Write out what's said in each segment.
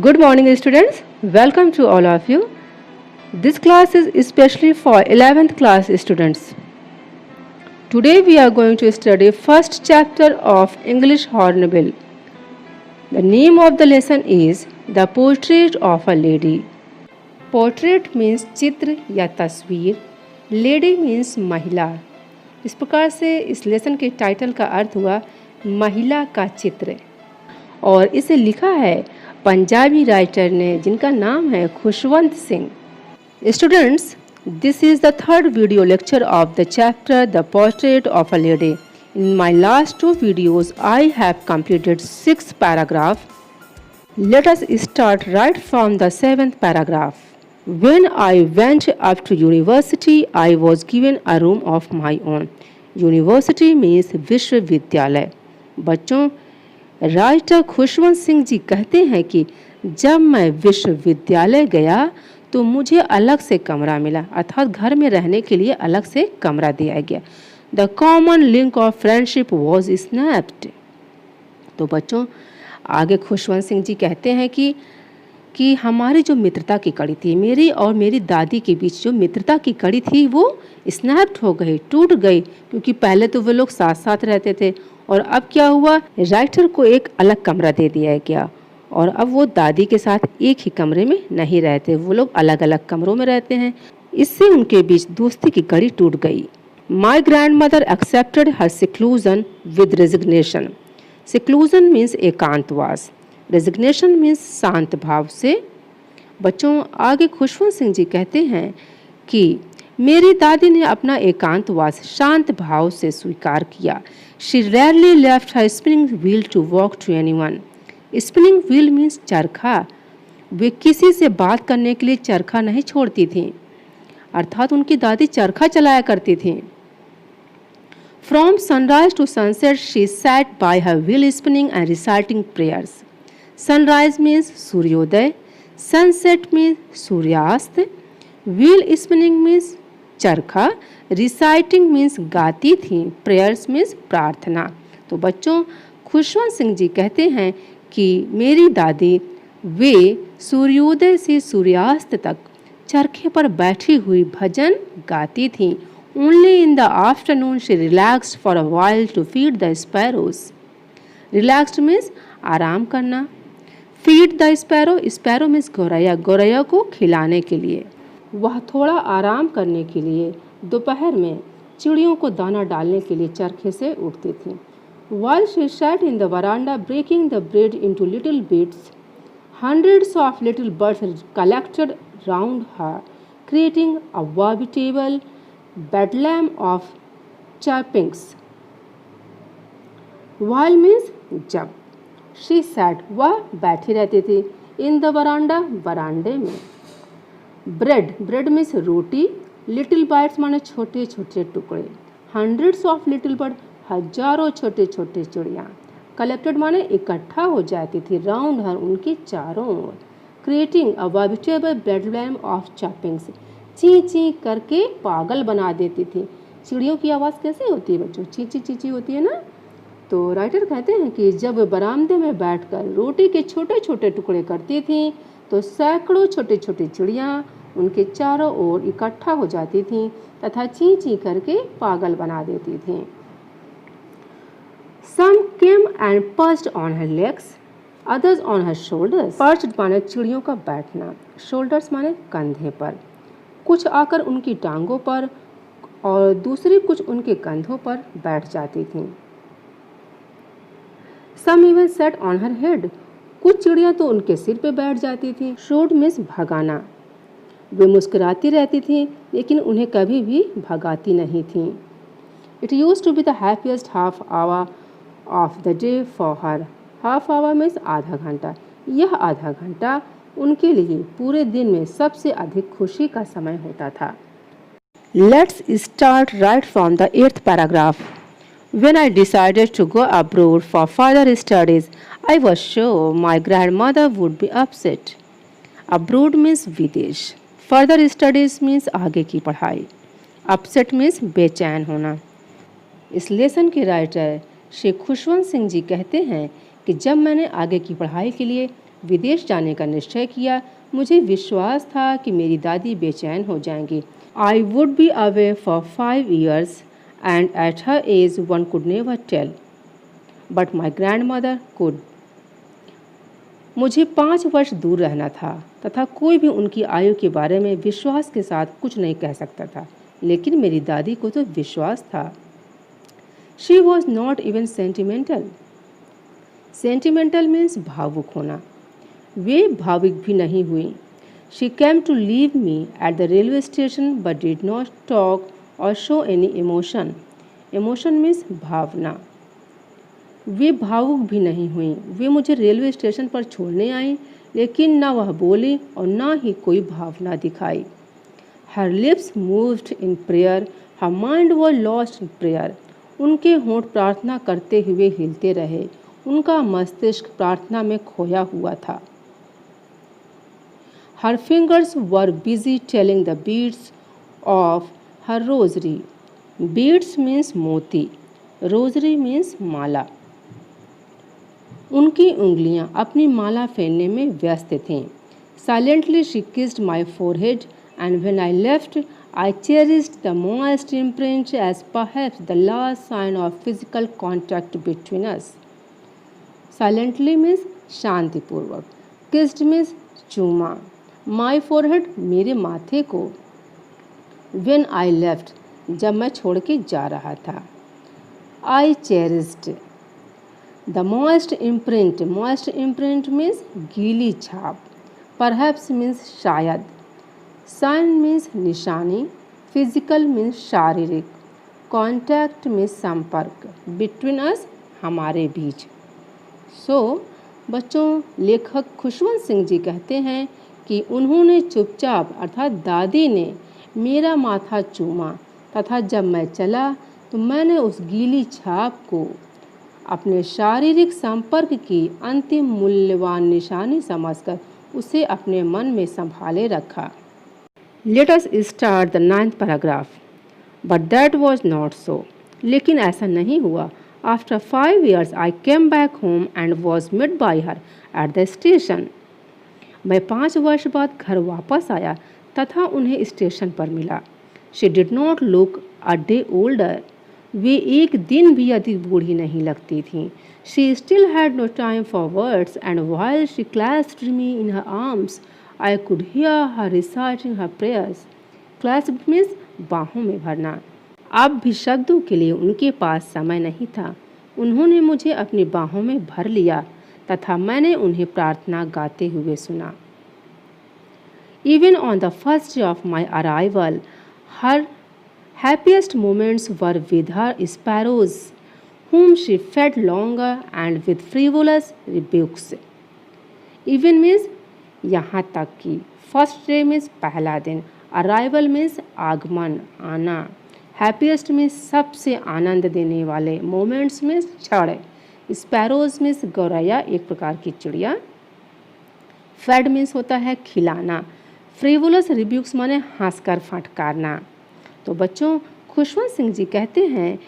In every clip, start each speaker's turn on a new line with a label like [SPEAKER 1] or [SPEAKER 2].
[SPEAKER 1] Good morning students, welcome to all of you. This class is especially for 11th class students. Today we are going to study first chapter of English Hornbill. The name of the lesson is The Portrait of a Lady. Portrait means चित्र या तस्वीर, lady means महिला. इस प्रकार से इस lesson के title का अर्थ हुआ महिला का चित्र और इसे लिखा है पंजाबी राइटर ने जिनका नाम है Khushwant Singh. Students, this is the third video lecture of the chapter the portrait of a lady. In my last two videos I have completed 6 paragraph. Late us start right from the 7th paragraph. When I went up to university, I was given a room of my own. University means विश्वविद्यालय. बच्चों, writer Khushwant Singh ji कहते हैं कि जब मैं विश्वविद्यालय गया तो मुझे अलग से कमरा मिला, अर्थात घर में रहने के लिए अलग से कमरा दिया गया. The common link of friendship was snapped. तो बच्चों, आगे खुशवंत सिंह जी कहते हैं कि हमारी जो मित्रता की कड़ी थी, मेरी और मेरी दादी के बीच जो मित्रता की कड़ी थी वो स्नैप्ड हो गई, टूट गई, क्योंकि पहले तो वे लोग साथ साथ रहते थे और अब क्या हुआ, राइटर को एक अलग कमरा दे दिया गया और अब वो दादी के साथ एक ही कमरे में नहीं रहते, वो लोग अलग अलग कमरों में रहते हैं. इससे उनके बीच दोस्ती की कड़ी टूट गई. My grand mother accepted her seclusion with resignation. Seclusion means एकांतवास, रेजिग्नेशन मीन्स शांत भाव से. बच्चों, आगे खुशवंत सिंह जी कहते हैं कि मेरी दादी ने अपना एकांतवास शांत भाव से स्वीकार किया. She rarely left her spinning wheel to walk to anyone. Spinning wheel means चरखा. वे किसी से बात करने के लिए चरखा नहीं छोड़ती थीं, अर्थात उनकी दादी चरखा चलाया करती थीं. From sunrise to sunset, she sat by her wheel spinning and reciting prayers. Sunrise means सूर्योदय, sunset means सूर्यास्त, wheel spinning means चरखा, रिसाइटिंग मीन्स गाती थी, प्रेयर्स मीन्स प्रार्थना. तो बच्चों, खुशवंत सिंह जी कहते हैं कि मेरी दादी वे सूर्योदय से सूर्यास्त तक चरखे पर बैठी हुई भजन गाती थी. Only in the afternoon she relaxed for a while to feed the sparrows. Relaxed means आराम करना, feed the sparrow, sparrow means गौरैया, गौरैया को खिलाने के लिए. वह थोड़ा आराम करने के लिए दोपहर में चिड़ियों को दाना डालने के लिए चरखे से उठती थी. While she sat in the veranda breaking the bread into little bits, hundreds of little birds collected round her, creating a veritable bedlam of chirpings. While means जब, she sat वह बैठी रहती थी, in the veranda वरांडे में. Bread, bread means रोटी, little bytes माने छोटे छोटे टुकड़े, हंड्रेड्स ऑफ लिटिल बर्ड हजारों छोटे छोटे चिड़िया, कलेक्टेड माने इकट्ठा हो जाती थी, राउंड हर उनके चारों ओर, क्रिएटिंग अ वेजिटेबल बेडलैम ऑफ चॉपिंग्स, ची ची करके पागल बना देती थी. चिड़ियों की आवाज़ कैसे होती है बच्चों, ची ची ची ची होती है ना. तो राइटर कहते हैं कि जब बरामदे में बैठकर रोटी के छोटे छोटे टुकड़े करती थी तो सैकड़ों छोटे छोटे चिड़िया उनके चारों ओर इकट्ठा हो जाती थीं तथा ची ची करके पागल बना देती थीं. Some came and perched on her legs, others on her shoulders. Perched माने चिड़ियों का बैठना, shoulders माने कंधे पर. कुछ आकर उनकी टांगों पर और दूसरी कुछ उनके कंधों पर बैठ जाती थीं. Some even sat on her head. कुछ चिड़िया तो उनके सिर पे बैठ जाती थी. Showed means भगाना. वे मुस्कुराती रहती थीं लेकिन उन्हें कभी भी भगाती नहीं थीं. It used to be the happiest half hour of the day for her. Half hour means आधा घंटा. यह आधा घंटा उनके लिए पूरे दिन में सबसे अधिक खुशी का समय होता था. Let's start right from the 8th paragraph. When I decided to go abroad for further studies, I was sure my grandmother would be upset. Abroad means विदेश. Further studies means आगे की पढ़ाई. Upset means बेचैन होना. इस lesson के writer Shri Khushwant Singh ji कहते हैं कि जब मैंने आगे की पढ़ाई के लिए विदेश जाने का निश्चय किया। मुझे विश्वास था कि मेरी दादी बेचैन हो जाएंगी। I would be away for 5 years and at her age one could never tell. But my grandmother could. मुझे 5 वर्ष दूर रहना था तथा कोई भी उनकी आयु के बारे में विश्वास के साथ कुछ नहीं कह सकता था, लेकिन मेरी दादी को तो विश्वास था। She was not even sentimental. Sentimental means भावुक होना। वे भावुक भी नहीं हुई। She came to leave me at the railway station but did not talk or show any emotion. Emotion means भावना। वे भावुक भी नहीं हुई। वे मुझे रेलवे स्टेशन पर छोड़ने आई, लेकिन न वह बोली और न ही कोई भावना दिखाई। Her lips moved in prayer. Her mind was lost in prayer. उनके होंठ प्रार्थना करते हुए हिलते रहे। उनका मस्तिष्क प्रार्थना में खोया हुआ था। Her fingers were busy telling the beads of her rosary. Beads means मोती, rosary means माला। उनकी उंगलियां अपनी माला फेरने में व्यस्त थीं। Silently she kissed my forehead, and when I left, I cherished the moist imprint as perhaps the last sign of physical contact between us. Silently means शांतिपूर्वक, kissed means चूमा, my forehead मेरे माथे को, when I left जब मैं छोड़ के जा रहा था, I cherished the moist imprint means गीली छाप, perhaps means शायद, sign means निशानी, physical means शारीरिक, contact means संपर्क, between us हमारे बीच। बच्चों, लेखक खुशवंत सिंह जी कहते हैं कि उन्होंने चुपचाप अर्थात दादी ने मेरा माथा चूमा तथा जब मैं चला तो मैंने उस गीली छाप को अपने शारीरिक संपर्क की अंतिम मूल्यवान निशानी समझकर उसे अपने मन में संभाले रखा। Let us start the 9th paragraph. But that was not so. लेकिन ऐसा नहीं हुआ। After 5 years, I came back home and was met by her at the station. मैं 5 वर्ष बाद घर वापस आया तथा उन्हें स्टेशन पर मिला। She did not look a day older. वे एक दिन भी अधिक बूढ़ी नहीं लगती थीं। She still had no time for words, and while she clasped me in her arms, I could hear her reciting her prayers. Clasp means बाहों में भरना। अब भी शब्दों के लिए उनके पास समय नहीं था। उन्होंने मुझे अपनी बाहों में भर लिया तथा मैंने उन्हें प्रार्थना गाते हुए सुना। Even on the first day of my arrival, her happiest moments were with her sparrows, whom she fed longer and with frivolous rebukes. Even means यहाँ तक कि फर्स्ट डे मीन्स पहला दिन, अराइवल मीन्स आगमन आना, हैप्पीएस्ट मीन्स सबसे आनंद देने वाले, मोमेंट्स मीन्स क्षण, स्पैरोज मीन्स गौरैया एक प्रकार की चिड़िया, फेड मीन्स होता है खिलाना, फ्रिवुलस रिब्यूक्स माने हंसकर फटकारना। तो बच्चों, खुशवंत सिंह जी कहते हैं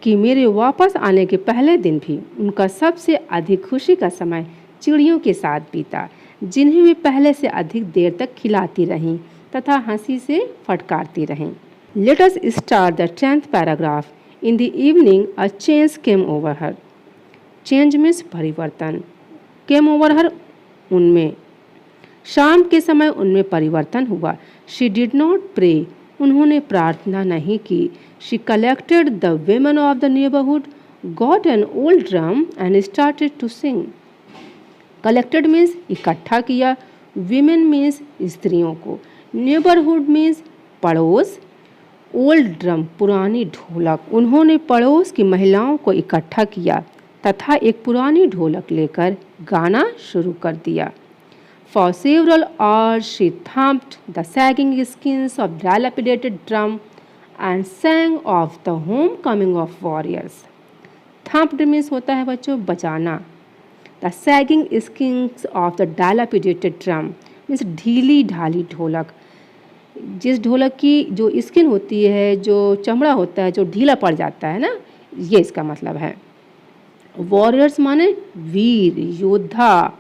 [SPEAKER 1] कि मेरे वापस आने के पहले दिन भी उनका सबसे अधिक खुशी का समय चिड़ियों के साथ बीता, जिन्हें वे पहले से अधिक देर तक खिलाती रहीं तथा हंसी से फटकारती रहीं। Let us start the 10th paragraph. In the evening, a change came over her. Change means परिवर्तन, came over her उनमें, शाम के समय उनमें परिवर्तन हुआ। She did not pray. उन्होंने प्रार्थना नहीं की। She collected the women of the neighborhood, got an old drum and started to sing. Collected means इकट्ठा किया, women means स्त्रियों को, neighborhood means पड़ोस, ओल्ड ड्रम पुरानी ढोलक, उन्होंने पड़ोस की महिलाओं को इकट्ठा किया तथा एक पुरानी ढोलक लेकर गाना शुरू कर दिया। For several hours she thumped the sagging skins of dilapidated drum and sang of the homecoming of warriors. Thumped means होता है बच्चों बजाना। The sagging skins of the dilapidated drum means ढीली ढाली ढोलक, जिस ढोलक की जो स्किन होती है, जो चमड़ा होता है, जो ढीला पड़ जाता है ना, ये इसका मतलब है। वॉरियर्स माने वीर योद्धा,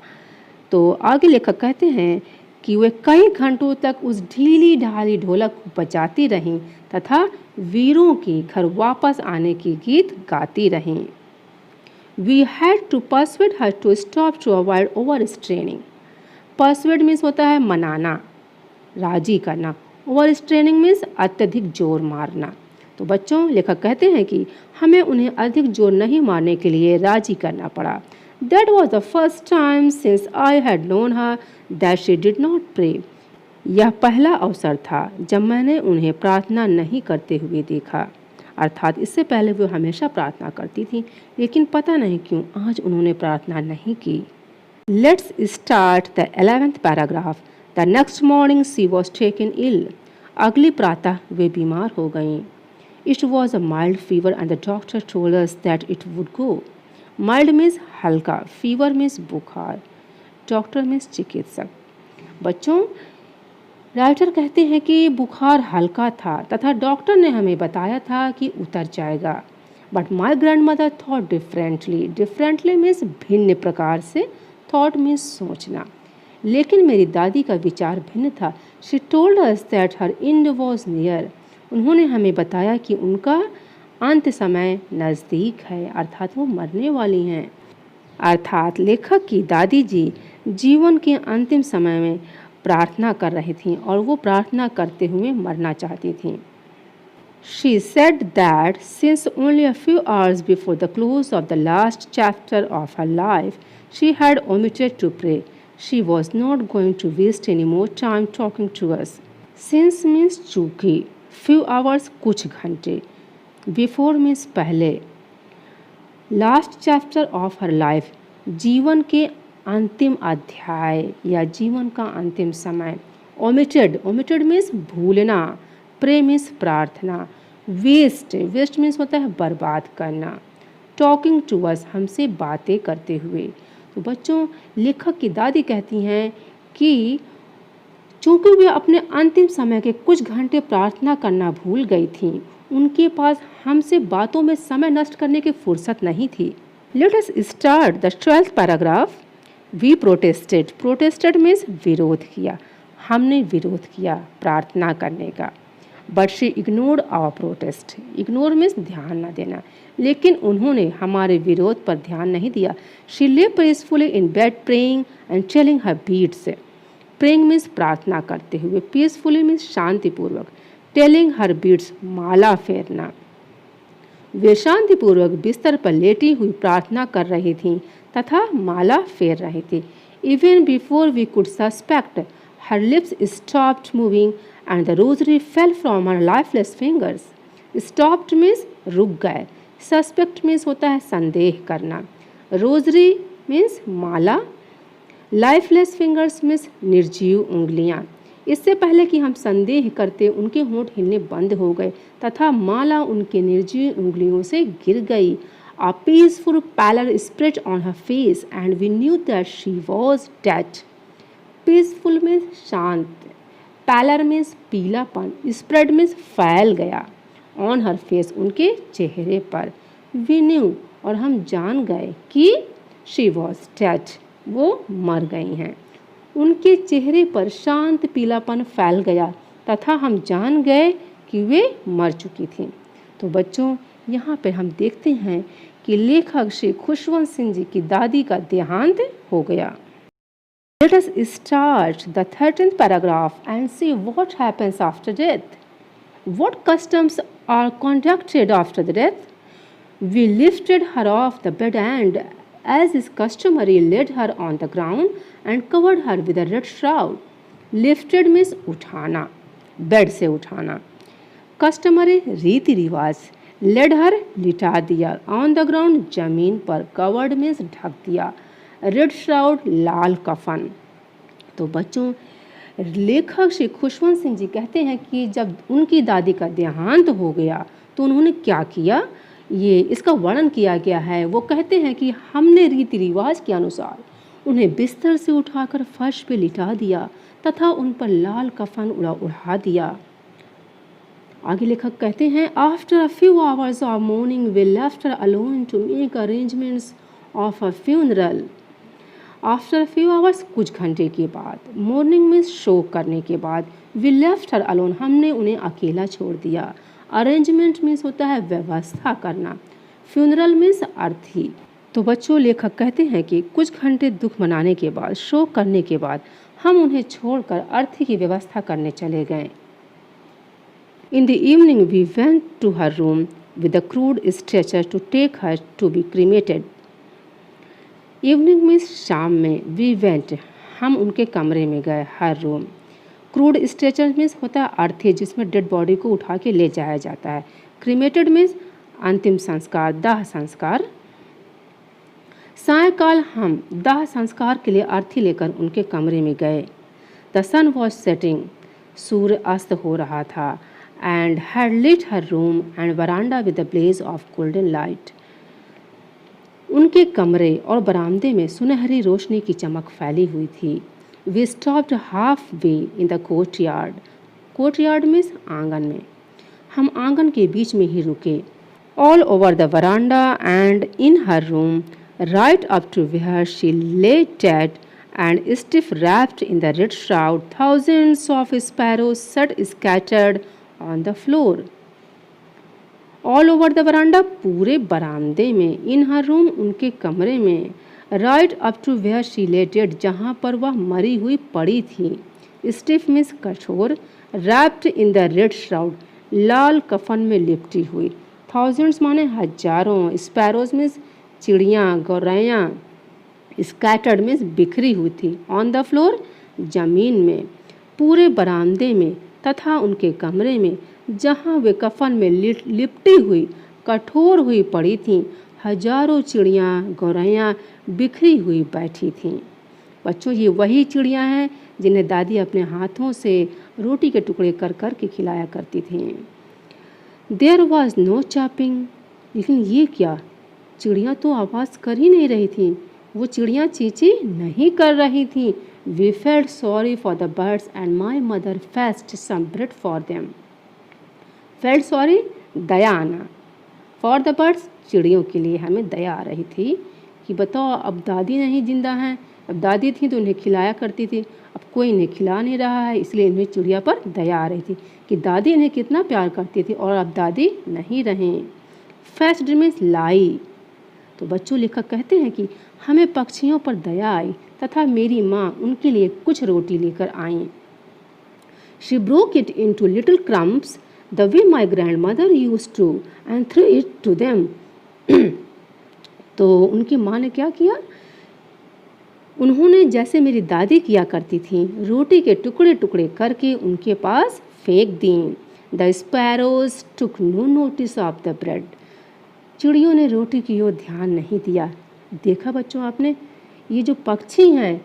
[SPEAKER 1] तो आगे लेखक कहते हैं कि वे कई घंटों तक उस ढीली ढाली ढोलक को बजाती रहीं तथा वीरों के घर वापस आने के गीत गाती रहीं। We had to persuade her to stop to avoid overstraining. Persuade means होता है मनाना, राजी करना। ओवरस्ट्रेनिंग मीन्स अत्यधिक जोर मारना। तो बच्चों, लेखक कहते हैं कि हमें उन्हें अधिक जोर नहीं मारने के लिए राजी करना पड़ा। That was the first time since I had known her that she did not pray. यह पहला अवसर था जब मैंने उन्हें प्रार्थना नहीं करते हुए देखा। अर्थात इससे पहले वो हमेशा प्रार्थना करती थी, लेकिन पता नहीं क्यों आज उन्होंने प्रार्थना नहीं की। Let's start the 11th paragraph. The next morning she was taken ill. अगली प्रातः वे बीमार हो गईं। It was a mild fever and the doctor told us that it would go. Mild means हल्का, fever means बुखार, डॉक्टर मीन्स चिकित्सक। बच्चों, writer कहते हैं कि बुखार हल्का था तथा डॉक्टर ने हमें बताया था कि उतर जाएगा। But my grand mother thought differently. Differently means भिन्न प्रकार से, थॉट मीन्स सोचना। लेकिन मेरी दादी का विचार भिन्न था। She told us that her and was near. उन्होंने हमें बताया कि उनका अंत समय नज़दीक है, अर्थात वो मरने वाली हैं। अर्थात लेखक की दादी जी जीवन के अंतिम समय में प्रार्थना कर रही थीं और वो प्रार्थना करते हुए मरना चाहती थीं। She said that since only a few hours before the close of the last chapter of her life, she had omitted to pray. She was not going to waste any more time talking to us. Since means चूंकि, few hours कुछ घंटे, before means पहले, last chapter of her life जीवन के अंतिम अध्याय या जीवन का अंतिम समय। ओमिटेड, ओमिटेड मीन्स भूलना, प्रे मीन्स प्रार्थना, वेस्ट, वेस्ट मीन्स होता है बर्बाद करना, टॉकिंग टू अस हमसे बातें करते हुए। तो बच्चों, लेखक की दादी कहती हैं कि चूंकि वे अपने अंतिम समय के कुछ घंटे प्रार्थना करना भूल गई थीं, उनके पास हमसे बातों में समय नष्ट करने की फुर्सत नहीं थी। Let us start the 12th paragraph. We protested. Protested means विरोध किया, हमने विरोध किया प्रार्थना करने का। But she ignored our protest. Ignore means ध्यान न देना, लेकिन उन्होंने हमारे विरोध पर ध्यान नहीं दिया। She live peacefully in bed praying and telling her beads. Praying means प्रार्थना करते हुए, पीसफुली मीन्स शांतिपूर्वक, टेलिंग हर बीड्स माला फेरना। वे शांतिपूर्वक बिस्तर पर लेटी हुई प्रार्थना कर रही थीं तथा माला फेर रही थी। Even before we could suspect her lips stopped moving and the rosary fell from her lifeless fingers. Stopped means रुक गए, सस्पेक्ट मीन्स होता है संदेह करना, रोजरी मीन्स माला, लाइफलेस फिंगर्स मीन्स निर्जीव उंगलियां। इससे पहले कि हम संदेह करते उनके होंठ हिलने बंद हो गए तथा माला उनके निर्जीव उंगलियों से गिर गई। A peaceful pallor spread on her face and we knew that she was dead. Peaceful means शांत, pallor means पीलापन, spread means फैल गया, on her face उनके चेहरे पर, we knew और हम जान गए कि she was dead वो मर गई हैं। उनके चेहरे पर शांत पीलापन फैल गया तथा हम जान गए कि वे मर चुकी थीं। तो बच्चों, यहाँ पे हम देखते हैं कि लेखक श्री खुशवंत सिंह जी की दादी का देहांत हो गया। Let us start the 13th paragraph and see what happens after death. What customs are conducted after the death? We lifted her off the bed and, as is customary, laid her on the ground and covered her with a red shroud. Lifted means उठाना, bed से उठाना, customary रीति रिवाज, lead हर लिटा दिया, on the ground जमीन पर, covered means ढक दिया, रेड श्राउड लाल कफन। तो बच्चों, लेखक श्री खुशवंत सिंह जी कहते हैं कि जब उनकी दादी का देहांत हो गया तो उन्होंने क्या किया, ये इसका वर्णन किया गया है। वो कहते हैं कि हमने रीति रिवाज के अनुसार उन्हें बिस्तर से उठाकर फर्श पे लिटा दिया तथा उन पर लाल कफन उड़ा दिया। आगे लेखक कहते हैं, after a few hours of morning we left her alone to make arrangements of a funeral. After few hours, कुछ घंटे के बाद, मॉर्निंग में शो करने के बाद, वी लेफ्ट हर अलोन, हमने उन्हें अकेला छोड़ दिया। अरेंजमेंट मीन्स होता है व्यवस्था करना, फ्यूनरल मीन्स अर्थी। तो बच्चों लेखक कहते हैं कि कुछ घंटे दुख मनाने के बाद, शोक करने के बाद हम उन्हें छोड़कर अर्थी की व्यवस्था करने चले गए। In the evening we went to her room with the crude stretcher to take her to be cremated. Evening means शाम में, वी वेंट हम उनके कमरे में गए, her room. Crude stretcher means होता है अर्थी जिसमें डेड बॉडी को उठा के ले जाया जाता है। क्रीमेटेड मीन्स अंतिम संस्कार, दाह संस्कार। सायंकाल हम दाह संस्कार के लिए अर्थी लेकर उनके कमरे में गए। द सन वॉज सेटिंग, सूर्य अस्त हो रहा था, and had lit her room and veranda with the blaze of golden light. उनके कमरे और बरामदे में सुनहरी रोशनी की चमक फैली हुई थी। We stopped halfway in the courtyard, courtyard means आंगन में, हम आंगन के बीच में ही रुके। All over the veranda and in her room, right up to where she lay dead and stiff wrapped in the red shroud, thousands of sparrows sat scattered on the floor. All over the veranda, पूरे बरामदे में, in her room, उनके कमरे में, right up to where she lay dead, जहाँ पर वह मरी हुई पड़ी थी, stiff means कठोर, wrapped in the red shroud, लाल कफन में लिपटी हुई, thousands माने हजारों, sparrows means चिड़ियाँ, गौरैया, स्कैटर्ड मीन्स बिखरी हुई थी, ऑन द फ्लोर जमीन में, पूरे बरामदे में तथा उनके कमरे में, जहाँ वे कफन में लिपटी हुई कठोर हुई पड़ी थीं, हजारों चिड़ियाँ, गौरैया बिखरी हुई बैठी थीं। बच्चों ये वही चिड़ियाँ हैं जिन्हें दादी अपने हाथों से रोटी के टुकड़े कर कर के खिलाया करती थीं। देयर वॉज नो चॉपिंग, लेकिन ये क्या, चिड़ियाँ तो आवाज़ कर ही नहीं रही थीं, वो चिड़ियाँ चींची नहीं कर रही थीं। We felt sorry for the birds and my mother fed some bread for them. Felt sorry दया आना, फॉर द बर्ड्स चिड़ियों के लिए हमें दया आ रही थी कि बताओ अब दादी नहीं जिंदा हैं, अब दादी थी तो उन्हें खिलाया करती थी, अब कोई इन्हें खिला नहीं रहा है, इसलिए इन्हें चिड़िया पर दया आ रही थी कि दादी इन्हें कितना प्यार करती थी और अब दादी नहीं रहें। फेस्ट मीन्स लाई। तो बच्चों लेखक कहते हैं कि हमें पक्षियों पर दया आई तथा मेरी माँ उनके लिए कुछ रोटी लेकर आईं। She broke it into little crumbs the way my grand mother used to and threw it to them. तो उनकी माँ ने क्या किया, उन्होंने जैसे मेरी दादी किया करती थी, रोटी के टुकड़े टुकड़े करके उनके पास फेंक दी। The sparrows took no notice of the bread, चिड़ियों ने रोटी की ओर ध्यान नहीं दिया। देखा बच्चों आपने, ये जो पक्षी हैं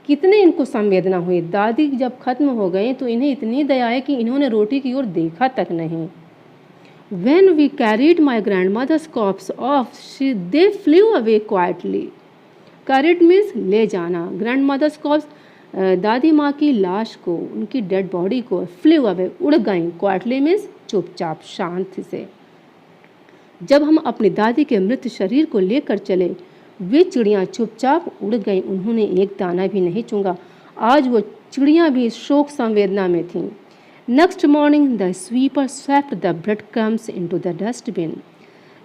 [SPEAKER 1] कितने इनको संवेदना हुई, दादी जब खत्म हो गई तो इन्हें इतनी दया है कि इन्होंने रोटी की ओर देखा तक नहीं। When we carried my grandmother's corpse off, they flew away quietly. Carried means ले जाना, grandmother's corpse दादी माँ की लाश को, उनकी डेड बॉडी को, flew away उड़ गई, quietly means चुपचाप शांति से। जब हम अपनी दादी के मृत शरीर को लेकर चले, वे चिड़ियाँ चुपचाप उड़ गईं, उन्होंने एक दाना भी नहीं चुंगा। आज वो चिड़ियाँ भी शोक संवेदना में थीं। Next morning the sweeper swept the bread crumbs into the dustbin.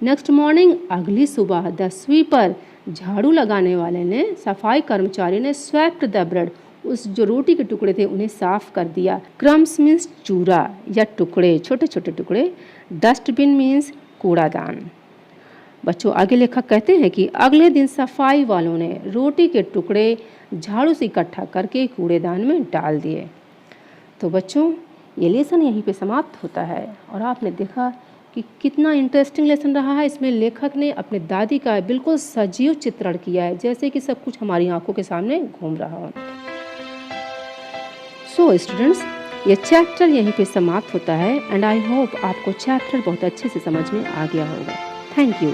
[SPEAKER 1] Next morning अगली सुबह, द स्वीपर झाड़ू लगाने वाले ने, सफाई कर्मचारी ने, स्वेप्ट द ब्रेड उस जो रोटी के टुकड़े थे उन्हें साफ कर दिया। क्रम्स मीन्स चूरा या टुकड़े, छोटे छोटे टुकड़े। डस्टबिन मीन्स कूड़ादान। बच्चों आगे लेखक कहते हैं कि अगले दिन सफाई वालों ने रोटी के टुकड़े झाड़ू से इकट्ठा करके कूड़ेदान में डाल दिए। तो बच्चों ये लेसन यहीं पे समाप्त होता है और आपने देखा कि कितना इंटरेस्टिंग लेसन रहा है। इसमें लेखक ने अपने दादी का बिल्कुल सजीव चित्रण किया है, जैसे कि सब कुछ हमारी आंखों के सामने घूम रहा हो। सो स्टूडेंट्स, ये चैप्टर यहीं पे समाप्त होता है एंड आई होप आपको चैप्टर बहुत अच्छे से समझ में आ गया होगा। Thank you.